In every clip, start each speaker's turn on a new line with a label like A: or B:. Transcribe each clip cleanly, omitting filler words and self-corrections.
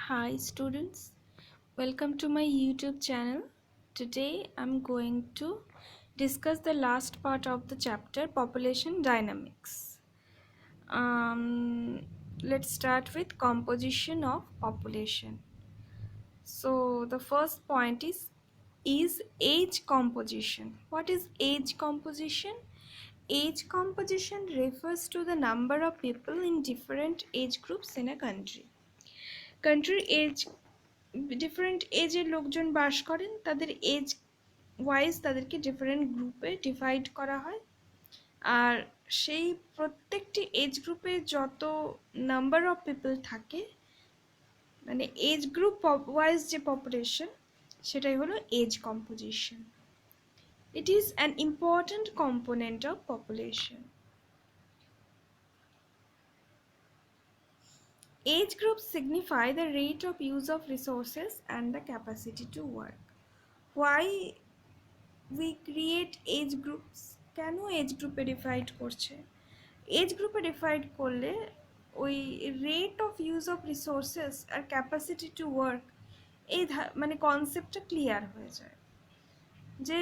A: Hi students, welcome to my YouTube channel. Today I'm going to discuss the last part of the chapter population dynamics. Let's start with composition of population. So the first point is age composition. What is age composition? Age composition refers to the number of people in different age groups in a country. Country age different এজের লোকজন বাস করেন, তাদের age wise তাদেরকে different গ্রুপে divide করা হয়। আর সেই প্রত্যেকটি এজ গ্রুপে যত নাম্বার অফ পিপল থাকে, মানে এজ গ্রুপ ওয়াইজ যে পপুলেশন, সেটাই হলো age composition. It is an important component of population. Age groups signify the rate of use of resources and the capacity to work. Why we create age groups? কেন age গ্রুপে divide করছে? Age গ্রুপে divide করলে ওই rate of use of resources আর capacity to work, এই মানে কনসেপ্টটা ক্লিয়ার হয়ে যায় যে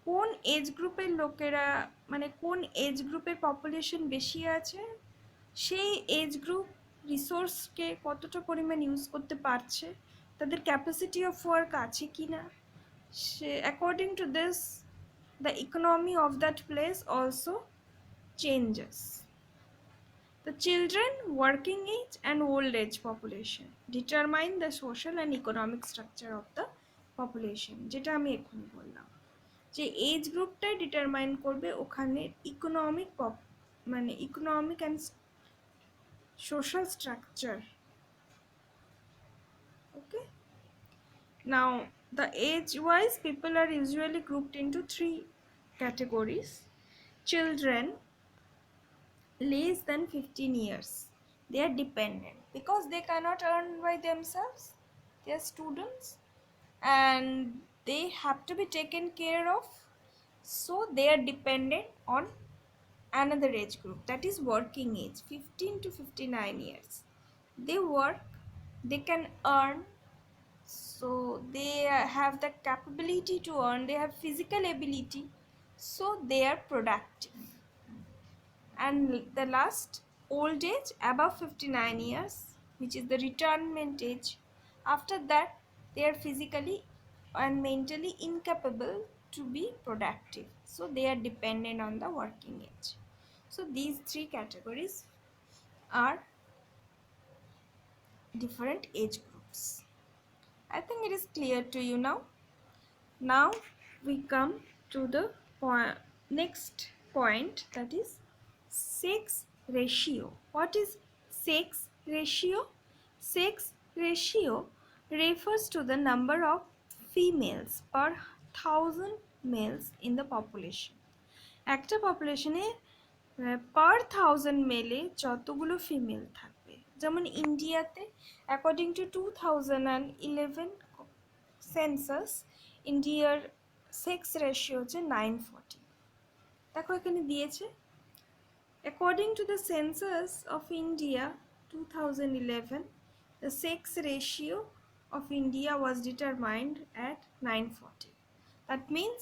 A: কোন এজ গ্রুপের লোকেরা, মানে কোন এজ গ্রুপের পপুলেশন বেশি আছে, সেই এজ গ্রুপ রিসোর্সকে কতটা পরিমাণ ইউজ করতে পারছে, তাদের ক্যাপাসিটি অফ ওয়ার্ক আছে কি না, সে according to this the economy of that place also changes. The children, working age and old age population determine the social and economic structure of the population. যেটা আমি এখন বললাম যে এজ গ্রুপটাই ডিটারমাইন করবে ওখানে ইকোনমিক মানে economic and social structure. Okay, now the age wise people are usually grouped into three categories. Children less than 15 years, they are dependent because they cannot earn by themselves, they are students and they have to be taken care of, so they are dependent on another age group, that is working age, 15 to 59 years. They work, they can earn, so they have the capability to earn, they have physical ability, so they are productive. And the last, old age, above 59 years, which is the retirement age. After that, they are physically and mentally incapable to be productive, so they are dependent on the working age. So these three categories are different age groups. I think it is clear to you now. Now we come to the next point, that is sex ratio. What is sex ratio? Sex ratio refers to the number of females per 1000 males in the population. একটা পপুলেশনে পার 1000 মেলে যতগুলো female থাকবে, যেমন ইন্ডিয়াতে according to 2011 census, ইন্ডিয়ার sex ratio হচ্ছে 940। দেখো এখানে দিয়েছে, according to the census of India 2011, the sex ratio of India was determined at 940. That means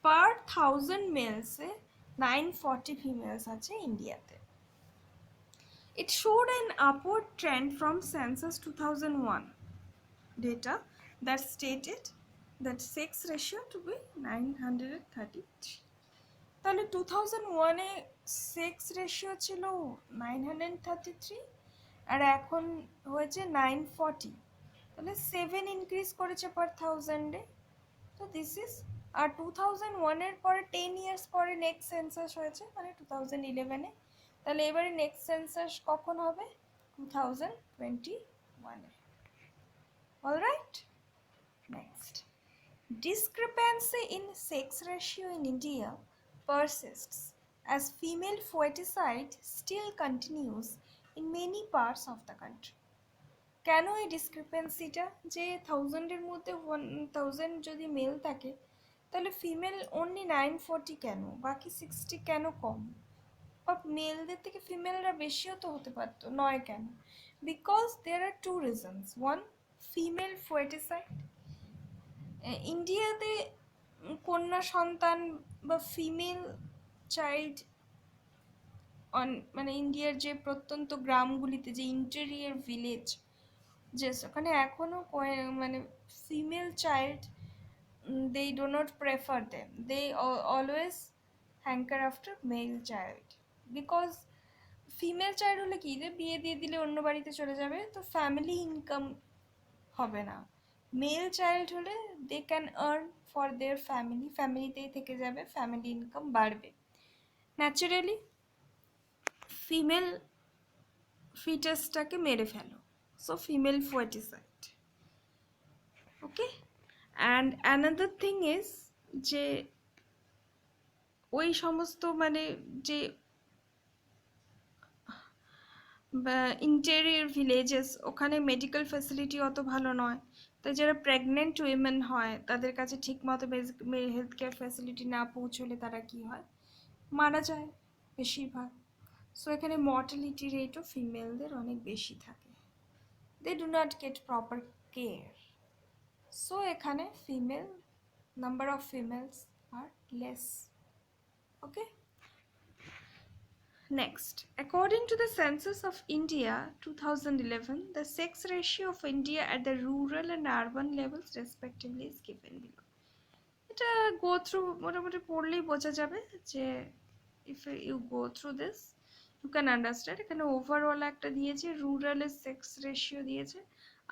A: per 1000 males 940 females আছে ইন্ডিয়াতে। It showed an upward trend from census 2001 data that stated that sex ratio to be 933. তাহলে 2001-এ sex ratio ছিল 933 আর এখন হয়েছে 940, তাহলে 7 increase করেছে পার 1000-এ। তো this is, আর 2001-এর পরে 10 ইয়ার্স পরে নেক্সট সেন্সাস হয়েছে, মানে 2011-এ। তাহলে এবারে নেক্সট সেন্সাস কখন হবে? 2021-এ। Alright, next, discrepancy in sex ratio in India persists as female foeticide still continues in many parts of the country. কেন এই ডিসক্রিপেন্সিটা, যে 1000-এর মধ্যে 1000 যদি মেল থাকে তাহলে ফিমেল অনলি 940 কেন, বাকি 60 কেন কম? বা মেলদের থেকে ফিমেলরা বেশিও তো হতে পারতো, নয় কেন? Because there are two reasons. One, female foeticide. ইন্ডিয়াতে কন্যা সন্তান বা ফিমেল চাইল্ড মানে ইন্ডিয়ার যে প্রত্যন্ত গ্রামগুলিতে, যে ইন্টেরিয়র ভিলেজ, যে ওখানে এখনও মানে female child, they do not prefer them. They always hanker after male child, because female child হলে কি, যে বিয়ে দিয়ে দিলে অন্য বাড়িতে চলে যাবে, তো ফ্যামিলি ইনকাম হবে না। মেল চাইল্ড হলে they can earn for their family, ফ্যামিলিতেই থেকে যাবে, ফ্যামিলি ইনকাম বাড়বে। ন্যাচারালি ফিমেল ফিটাসটাকে মেরে ফেলো, so female foeticide. Okay, and another thing is যে ওই সমস্ত মানে যে ইন্টেরিয়র ভিলেজেস, ওখানে মেডিকেল ফ্যাসিলিটি অত ভালো নয়, তাই যারা প্রেগনেন্ট উইমেন হয় তাদের কাছে ঠিকমতো হেলথ কেয়ার ফ্যাসিলিটি না পৌঁছলে তারা কি হয়, মারা যায় বেশিরভাগ। সো এখানে মর্টালিটি রেটও ফিমেলদের অনেক বেশি থাকে, they do not get proper care. So এখানে female, number of females are less. Okay, next, according to the census of India 2011, the sex ratio of India at the rural and urban levels respectively is given below. এটা go through মোটামুটি পড়লেই বোঝা যাবে যে if you go through this you can understand। এখানে overall একটা দিয়েছে, রুরালের sex ratio দিয়েছে,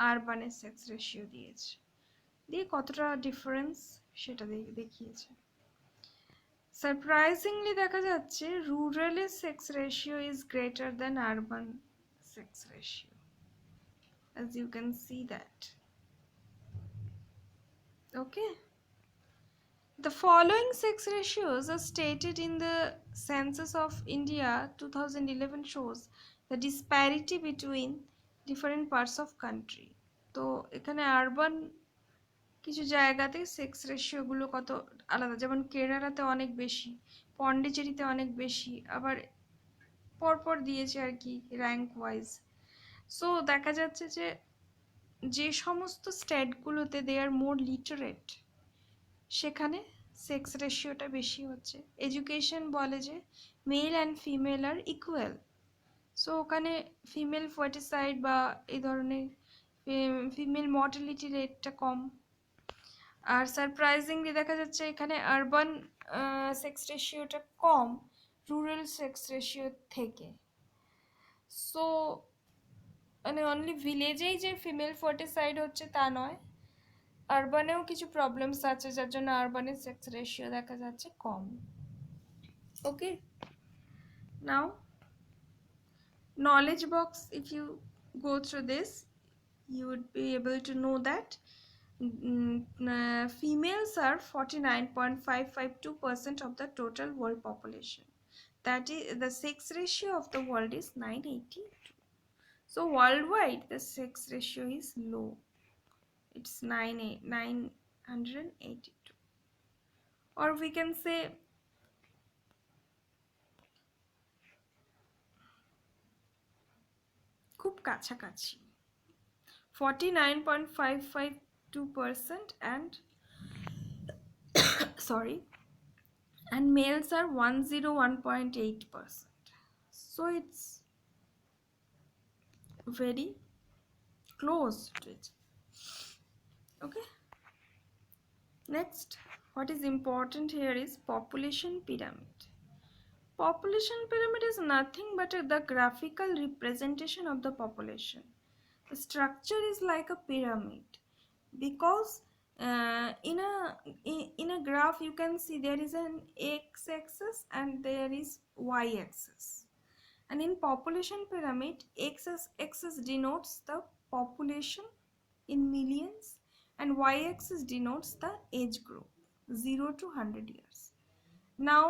A: আরবানের সেক্স রেশিও দিয়েছে, দিয়ে কতটা ডিফারেন্স সেটা দেখিয়েছে। সারপ্রাইজিংলি দেখা যাচ্ছে রুরালের sex ratio is greater than urban sex ratio, as you can see that. Okay, the following sex ratios are stated in the census of India 2011 shows the disparity between different parts of country. তো এখানে urban কিছু জায়গাতে sex রেশিওগুলো কত আলাদা, যেমন কেরালাতে অনেক বেশি, পন্ডিচেরিতে অনেক বেশি, আবার পরপর দিয়েছে আর কি র্যাঙ্ক ওয়াইজ। সো দেখা যাচ্ছে যে যে সমস্ত স্টেটগুলোতে দে আর মোর লিটারেট সেখানে সেক্স রেশিওটা বেশি হচ্ছে। এডুকেশন বলে যে male and female are equal, so ওখানে ফিমেল ফোর্টিসাইড বা এই ধরনের ফিমেল মর্টালিটি রেটটা কম। আর সারপ্রাইজিংলি দেখা যাচ্ছে এখানে আরবান সেক্স রেশিওটা কম রুরাল সেক্স রেশিও থেকে। সো মানে অনলি ভিলেজেই যে ফিমেল ফোর্টিসাইড হচ্ছে তা নয়, আরবানেও কিছু প্রবলেমস আছে যার জন্য আরবানের সেক্স রেশিও দেখা যাচ্ছে কম। ওকে, নাও knowledge box, if you go through this you would be able to know that females are 49.552% of the total world population. That is, the sex ratio of the world is 982. So worldwide the sex ratio is low, it's 982, or we can say খুব কাছাকাছি, 49.552% and sorry, and males are 101.8%. So it's very close to it. Okay, next, what is important here is population pyramid. Population pyramid is nothing but the graphical representation of the population. The structure is like a pyramid because in a graph you can see there is an x-axis and there is y-axis, and in population pyramid x-axis denotes the population in millions and y-axis denotes the age group 0 to 100 years. Now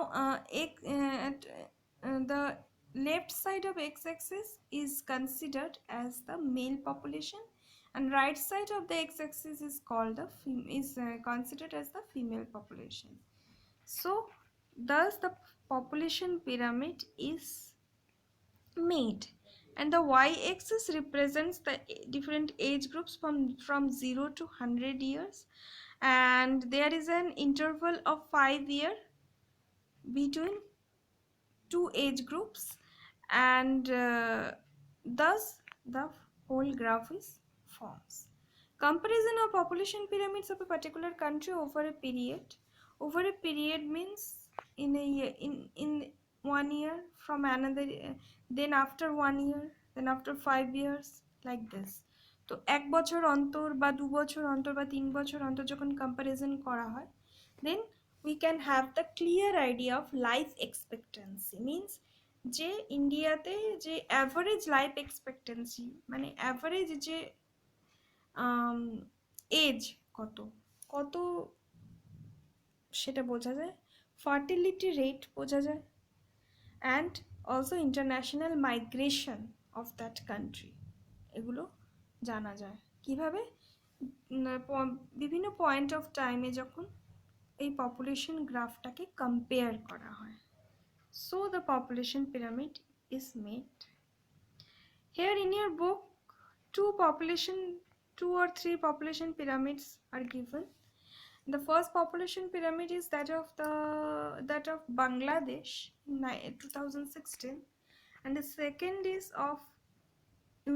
A: the left side of x-axis is considered as the male population and right side of the x-axis is called the considered as the female population. So thus the population pyramid is made, and the y-axis represents the different age groups from 0 to 100 years, and there is an interval of 5 years between two age groups, and thus the whole graph is forms. Comparison of population pyramids of a particular country over a period. Over a period means in a year, in 1 year, from another, then after 1 year, then after 5 years, like this. তো এক বছর অন্তর বা 2 বছর অন্তর বা 3 বছর অন্তর যখন কম্পারিজন করা হয়, then we can have the clear idea of life expectancy. means যে ইন্ডিয়াতে যে অ্যাভারেজ লাইফ এক্সপেক্টেন্সি, মানে অ্যাভারেজ যে এজ কত কত সেটা বোঝা যায়, ফার্টিলিটি রেট বোঝা যায়, and also international migration of that country, এগুলো জানা যায় কিভাবে বিভিন্ন পয়েন্ট অফ টাইমে যখন এই পপুলেশন গ্রাফটাকে কম্পেয়ার করা হয়. So the population pyramid is made. Here in your book, two or three population pyramids are given. The first population pyramid is that of Bangladesh in 2016, and the second is of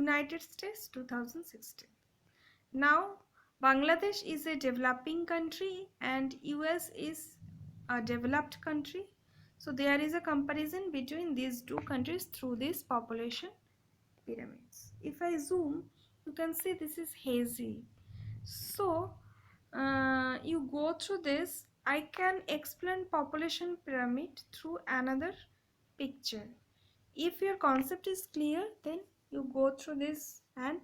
A: United States 2016. Now Bangladesh is a developing country and US is a developed country. So there is a comparison between these two countries through these population pyramids. If I zoom, you can see this is hazy. So you go through this. I can explain population pyramid through another picture. If your concept is clear, then you go through this and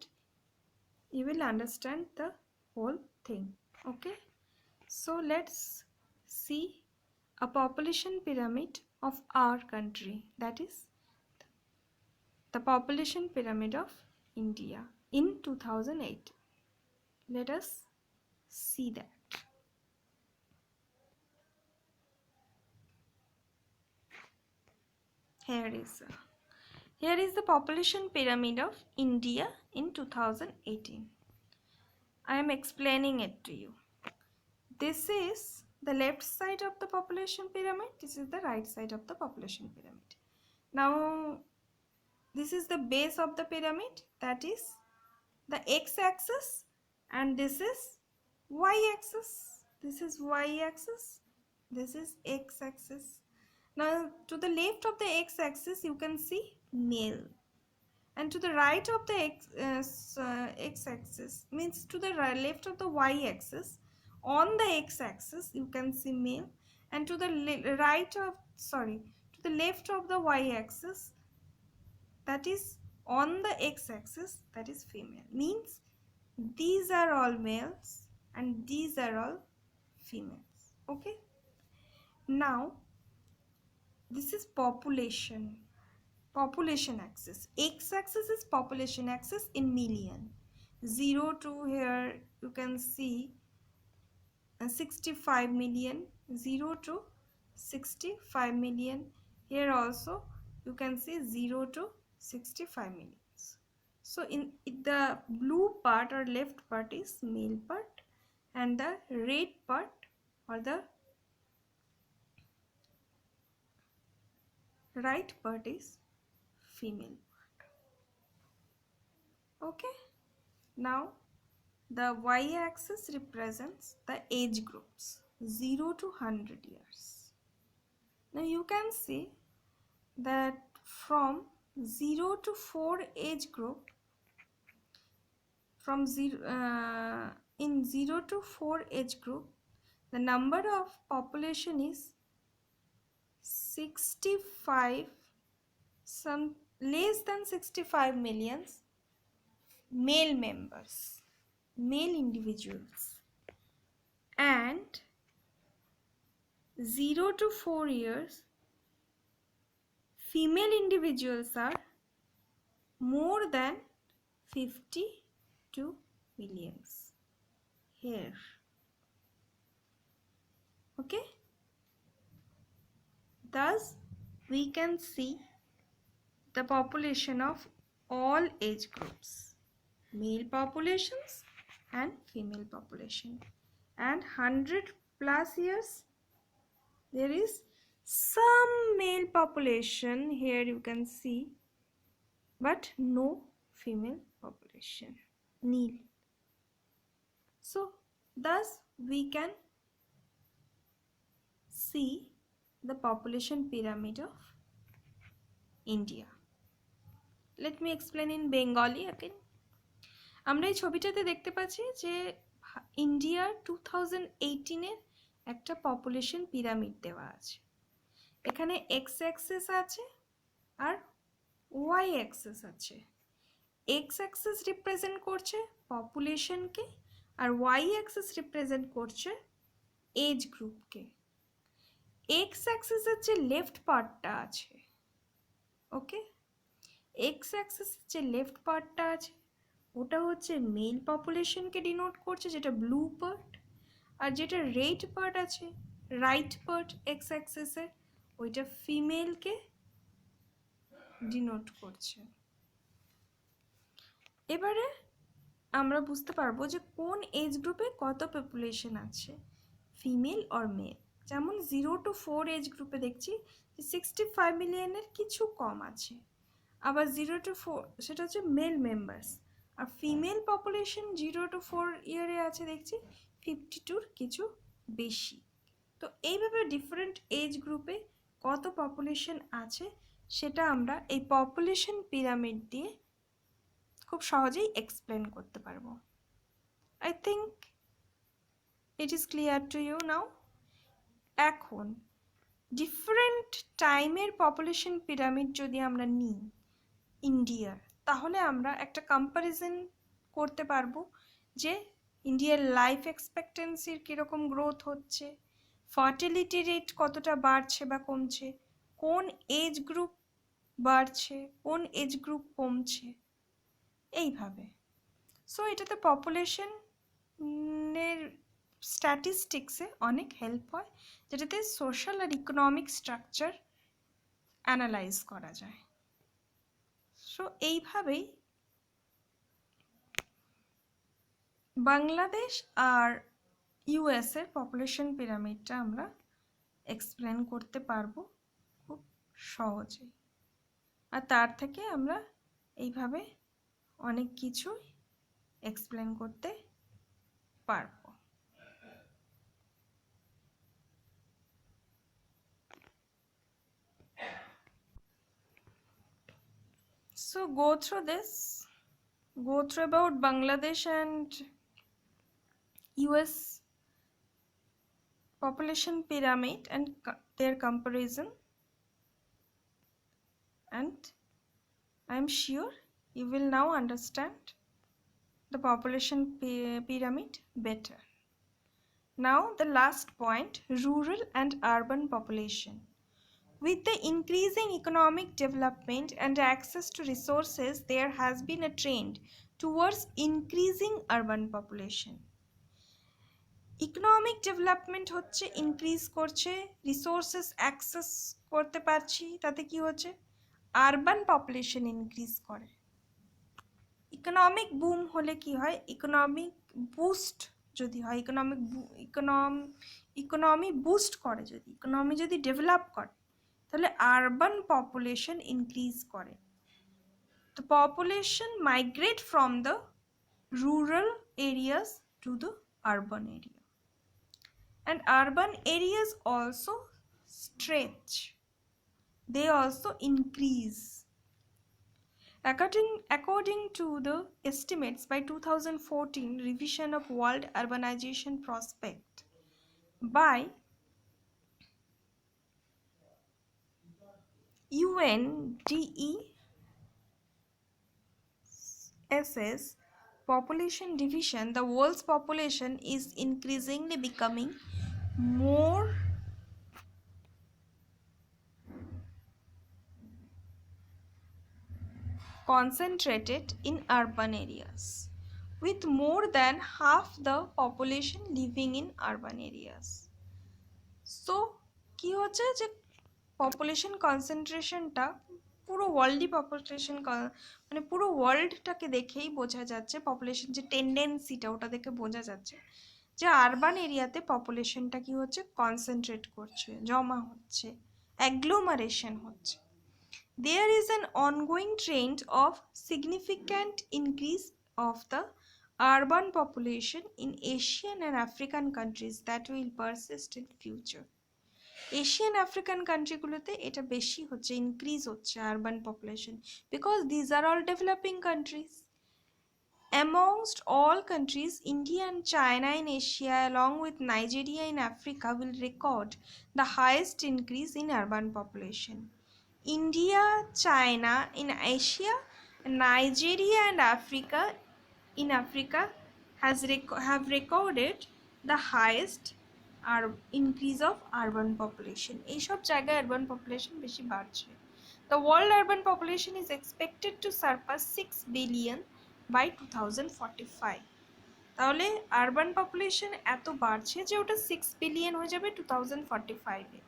A: you will understand the whole thing. Okay, so let's see a population pyramid of our country, that is the population pyramid of India in 2008. Let us see that. Here is the population pyramid of India in 2018. I am explaining it to you. This is the left side of the population pyramid. This is the right side of the population pyramid. Now this is the base of the pyramid, that is the x-axis, and this is y-axis. This is y-axis, this is x-axis. Now to the left of the x-axis you can see male, and to the right of the x-axis, means to the left of the y-axis, on the x-axis you can see male, and to the to the left of the y-axis, that is on the x-axis, that is female. Means these are all males and these are all females. Okay, now this is population axis. X-axis is population axis in million. 0 to here you can see 65 million, 0 to 65 million. Here also you can see 0 to 65 millions. So in the blue part or left part is male part, and the red part or the right part is female part. Okay, now the y-axis represents the age groups 0 to 100 years. Now you can see that from 0 to 4 age group, from in 0 to 4 age group, the number of population is 65, some less than 65 millions male members, male individuals, and 0 to 4 years female individuals are more than 52 millions here. Okay, Thus, we can see the population of all age groups, male populations and female population, and 100 plus years there is some male population here, you can see, but no female population, nil. So thus we can see the population pyramid of India. Let me explain in Bengali again. আমরা এই ছবিটাতে দেখতে পাচ্ছি যে ইন্ডিয়ার 2018 এর একটা population pyramid দেওয়া আছে। এখানে এক্স অ্যাক্সিস আছে আর ওয়াই অ্যাক্সিস আছে। এক্স অ্যাক্সিস রিপ্রেজেন্ট করছে পপুলেশনকে আর ওয়াই অ্যাক্সিস রিপ্রেজেন্ট করছে এজ গ্রুপকে। এক্স অ্যাক্সিসের যে লেফট পার্টটা আছে, ওকে, এক্স অ্যাক্সিসের যে লেফট পার্টটা আছে ওটা হচ্ছে মেল পপুলেশনকে ডিনোট করছে, যেটা ব্লু পার্ট, আর যেটা রেড পার্ট আছে রাইট পার্ট এক্স অ্যাক্সিসে ওইটা ফিমেলকে ডিনোট করছে। এবারে আমরা বুঝতে পারবো যে কোন এজ গ্রুপে কত পপুলেশন আছে, ফিমেল অর মেল। যেমন 0 to 4 এজ গ্রুপে দেখছি 65 মিলিয়নের কিছু কম আছে, আবার 0 to 4 সেটা হচ্ছে মেল মেম্বার্স, আর ফিমেল পপুলেশন 0 to 4 ইয়ারে আছে দেখছি 52-র কিছু বেশি। তো এইভাবে ডিফারেন্ট এজ গ্রুপে কত পপুলেশন আছে সেটা আমরা এই পপুলেশন পিরামিড দিয়ে খুব সহজেই এক্সপ্লেন করতে পারবো। I think it is clear to you now. এখন ডিফারেন্ট টাইমের পপুলেশন পিরামিড যদি আমরা নিই ইন্ডিয়ার, তাহলে আমরা একটা কম্প্যারিজন করতে পারবো যে ইন্ডিয়ার লাইফ এক্সপেক্টেন্সির কীরকম গ্রোথ হচ্ছে, ফার্টিলিটি রেট কতটা বাড়ছে বা কমছে, কোন এজ গ্রুপ বাড়ছে কোন এজ গ্রুপ কমছে, এইভাবে। সো এটাতে পপুলেশনের স্ট্যাটিস্টিক্সে অনেক হেল্প হয়, যেটাতে সোশ্যাল আর ইকোনমিক স্ট্রাকচার অ্যানালাইজ করা যায়। সো এইভাবেই বাংলাদেশ আর ইউএসের পপুলেশন পিরামিডটা আমরা এক্সপ্লেন করতে পারবো খুব সহজেই, আর তার থেকে আমরা এইভাবে অনেক কিছুই এক্সপ্লেন করতে পারবো। So go through this, go through about Bangladesh and US population pyramid and their comparison, and I am sure you will now understand the population pyramid better. Now the last point, rural and urban population. With the increasing economic development and access to resources, there has been a trend towards increasing urban population. Economic development হচ্ছে increase করছে, resources access করতে পারছি, তাতে কি হচ্ছে urban population increase করে। Economic broom হলে কি হয়, ইকোনমিক বুস্ট যদি হয়, ইকোনমি বুস্ট করে, যদি ইকোনমি যদি ডেভেলপ করে তাহলে আরবান পপুলেশন ইনক্রিজ করে। The population migrate from the rural areas to the urban area, and urban areas also stretch, they also increase. According to the estimates by 2014 revision of World Urbanization Prospect by UNDESS population division, the world's population is increasingly becoming more concentrated in urban areas, with more than half the population living in urban areas. So কি হচ্ছে যে population কনসেন্ট্রেশনটা পুরো ওয়ার্ল্ডই মানে পুরো ওয়ার্ল্ডটাকে দেখেই বোঝা যাচ্ছে, population যে টেন্ডেন্সিটা ওটা দেখে বোঝা যাচ্ছে যে আরবান এরিয়াতে পপুলেশনটা কি হচ্ছে, কনসেন্ট্রেট করছে, জমা হচ্ছে, অ্যাগ্লোমারেশন হচ্ছে। There is an ongoing trend of significant increase of the urban population in Asian and African countries that will persist in future. Asian African কান্ট্রিগুলোতে এটা বেশি হচ্ছে, ইনক্রিজ হচ্ছে urban population, because these are all developing countries. Amongst all countries, India and China in Asia, along with Nigeria in Africa, will record the highest increase in urban population. India, China in Asia, Nigeria and Africa have recorded the highest increase of urban population. এই সব জায়গায় urban population বেশি বাড়ছে। The world urban population is expected to surpass 6 billion by 2045. তাহলে urban population এত বাড়ছে যে ওটা 6 বিলিয়ন হয়ে যাবে 2045-এ।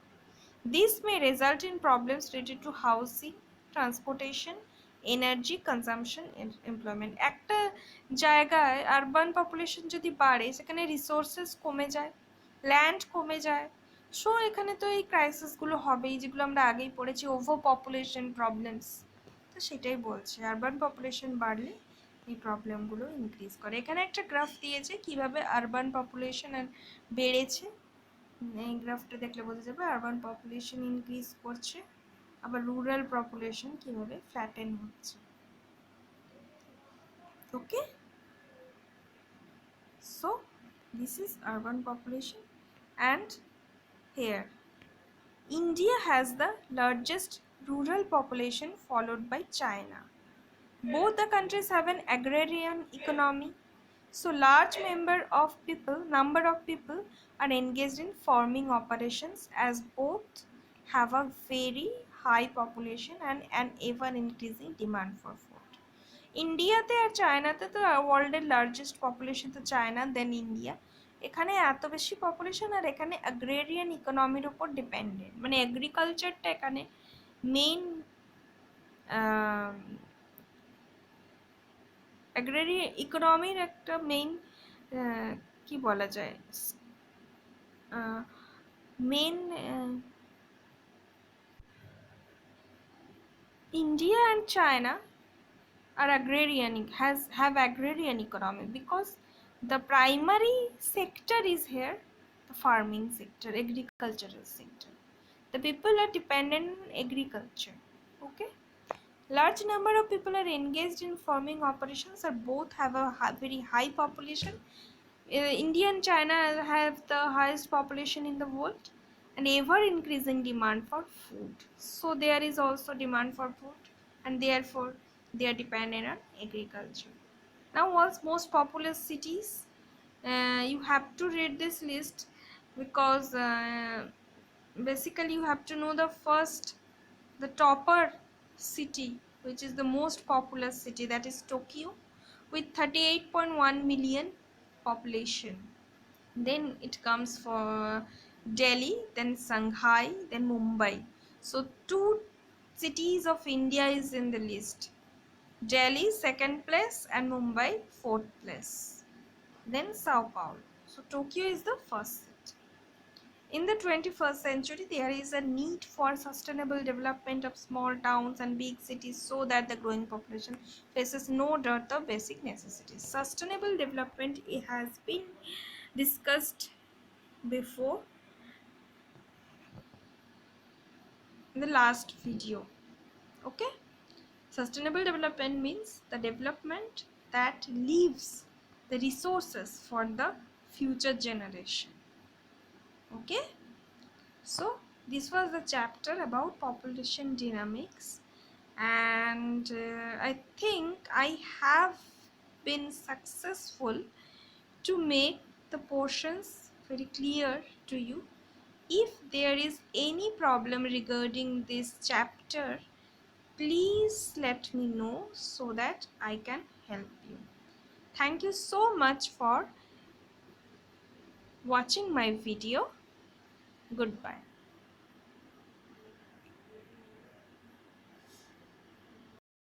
A: This may result in problems related to housing, transportation, energy consumption and employment. একটা জায়গায় আরবান পপুলেশন যদি বাড়ে সেখানে রিসোর্সেস কমে যায়, ল্যান্ড কমে যায়, সো এখানে তো এই ক্রাইসিসগুলো হবেই, যেগুলো আমরা আগেই পড়েছি, ওভার পপুলেশন প্রবলেমস। তো সেটাই বলছে, আরবান পপুলেশন বাড়লে এই প্রবলেমগুলো ইনক্রিজ করে। এখানে একটা গ্রাফ দিয়েছে কিভাবে আরবান পপুলেশন বেড়েছে, এই গ্রাফটা দেখলে বোঝা যাবে আরবান পপুলেশন ইনক্রিজ করছে, আবার রুরাল পপুলেশন কিভাবে ফ্ল্যাটেন হচ্ছে। Okay, so this is urban population and here India has the largest rural population followed by China. Both the countries have an agrarian economy, so large number of people are engaged in farming operations, as both have a very high population and an ever increasing demand for food. ইন্ডিয়াতে আর চায়নাতে তো ওয়ার্ল্ডের largest population তো China, দেন India. এখানে এত বেশি population আর এখানে agrarian ইকোনমির উপর ডিপেন্ডেন্ট, মানে এগ্রিকালচারটা এখানে মেইন, অ্যাগ্রেরিয়ান ইকোনমির একটা মেইন কি বলা যায়, main. India and China are have agrarian economy because the primary sector is here the farming sector, agricultural sector. The people are dependent on agriculture. Okay, large number of people are engaged in farming operations, or both have a very high population. India and China have the highest population in the world and ever increasing demand for food, so there is also demand for food and therefore they are dependent on agriculture. Now, what's most populous cities? You have to read this list because basically you have to know the topper city, which is the most populous city, that is Tokyo, with 38.1 million population. Then it comes for Delhi, then Shanghai, then Mumbai. So 2 cities of India is in the list. Delhi 2nd place and Mumbai 4th place. Then Sao Paulo. So Tokyo is the first city. In the 21st century, there is a need for sustainable development of small towns and big cities so that the growing population faces no dearth of basic necessities. Sustainable development has been discussed before in the last video. Okay, sustainable development means the development that leaves the resources for the future generation. Okay, so this was the chapter about population dynamics, and I think I have been successful to make the portions very clear to you. If there is any problem regarding this chapter, please let me know so that I can help you. Thank you so much for watching my video. Goodbye.